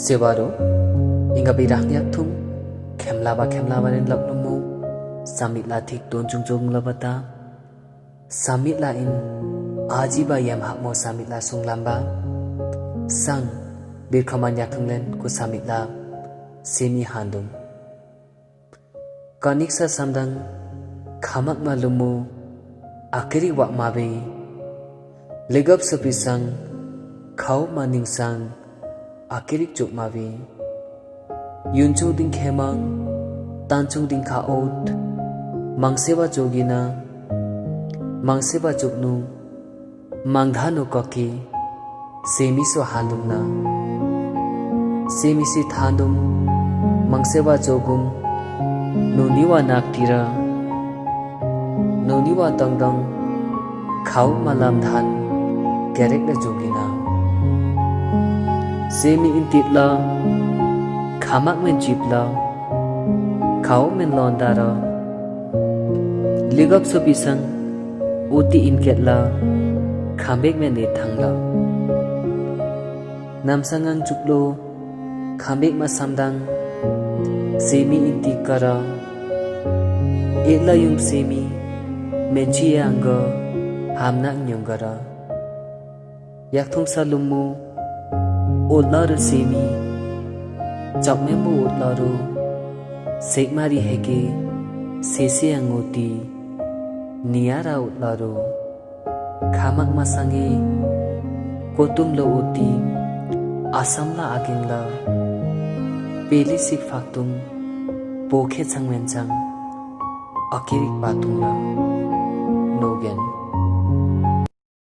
Sewaro inga birahnya tum khemlaba nen laplumu samit la thik ton chung labata samit la in ajiba yam hakmo samit la sunglamba sang bir khamanya khanglen ku samit la semi handum kaniksa samdang khamak malumu akiri wa mabe legap sapisang khau maningsang akirik chuk mavi yunchu ding khemang tanchu ding kha out mangseba jogina mangseba chuknu mangdhanu koki semi so handumna semi si thandum mangseba jogum nuniwa naktira nuniwa tangdang khau malam dhan kerek na jogina semi intitla khamak men jipla khau men londara ligap so bisang uti inketla khambek men ne thangla namsangang chuklo khambek ma samdang semi intikara ela yung semi menchi anga hamna nyongara yakthung salumu Olaru semi Chakmembu olaru Sekmari heke Sese angoti Niara olaru Khamak masange Kotumla oti Asamla agingla Peli sik faktum Pokhe changwenchang Akirik patungla Nogen